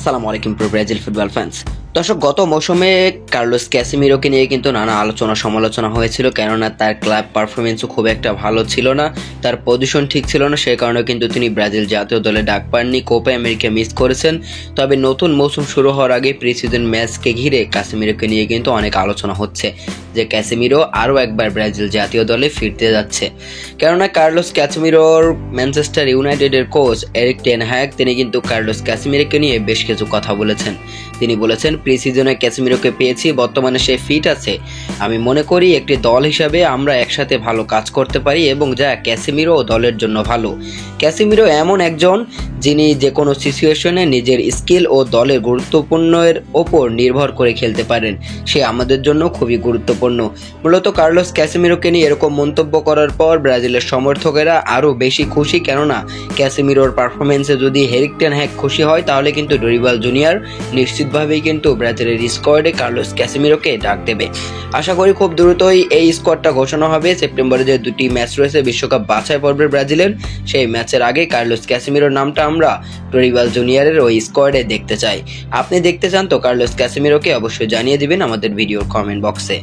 আসসালামু আলাইকুম প্রিয় ব্রাজিল ফুটবল ফ্যান্স। দর্শক, গত মৌসুমে কার্লোস ক্যাসেমিরোকে নিয়ে কিন্তু নানা আলোচনা সমালোচনা হয়েছিল, কেননা তার ক্লাব পারফরমেন্সও খুব একটা ভালো ছিল না, তার পজিশন ঠিক ছিল না, সেই কারণে কিন্তু তিনি ব্রাজিল জাতীয় দলে ডাক পাননি, কোপা আমেরিকা মিস করেছেন। তবে নতুন মৌসুম শুরু হওয়ার আগে প্রি সিজন ম্যাচকে ঘিরে ক্যাসেমিরোকে নিয়ে কিন্তু অনেক আলোচনা হচ্ছে যে ক্যাসেমিরো আরও একবার ব্রাজিল জাতীয় দলে ফিরতে যাচ্ছে। কেননা কার্লোস ক্যাসেমিরোর ম্যানচেস্টার ইউনাইটেডের কোচ এরিক টেন হ্যাগ তিনি কিন্তু কার্লোস ক্যাসেমিরোকে নিয়ে বেশ কিছু কথা বলেছেন। তিনি বলেছেন, প্রি সিজনে ক্যাসেমিরোকে পেয়েছি, বর্তমানে সে ফিট আছে। আমি মনে করি একটি দল হিসাবে আমরা একসাথে ভালো কাজ করতে পারি এবং যা ক্যাসেমিরো দলের জন্য ভালো। ক্যাসেমিরো এমন একজন যিনি যে কোনো সিচুয়েশনে নিজের স্কিল ও দলের গুরুত্বপূর্ণের ওপর নির্ভর করে খেলতে পারেন, সে আমাদের জন্য খুবই গুরুত্বপূর্ণ। মূলত কার্লোস ক্যাসেমিরোকে নিয়ে এরকম মন্তব্য করার পর ব্রাজিলের সমর্থকেরা আরও বেশি খুশি, কেননা ক্যাসেমিরোর পারফরমেন্সে যদি এরিক টেন হ্যাগ খুশি হয় তাহলে কিন্তু ডরিবাল জুনিয়র নিশ্চিতভাবেই কিন্তু ব্রাজিলের স্কোয়াডে কার্লোস ক্যাসেমিরোকে ডাক দেবে। আশা করি খুব দ্রুতই এই স্কোয়াডটা ঘোষণা হবে। সেপ্টেম্বরে যে দুটি ম্যাচ রয়েছে বিশ্বকাপ বাছাই পর্বের ব্রাজিলের, সেই ম্যাচের আগে কার্লোস ক্যাসেমিরোর নামটা আমরা ডরিবাল জুনিয়রের ওই স্কোয়াডে দেখতে চাই। আপনি দেখতে চান তো কার্লোস ক্যাসেমিরোকে? অবশ্যই জানিয়ে দিবেন আমাদের ভিডিওর কমেন্ট বক্সে।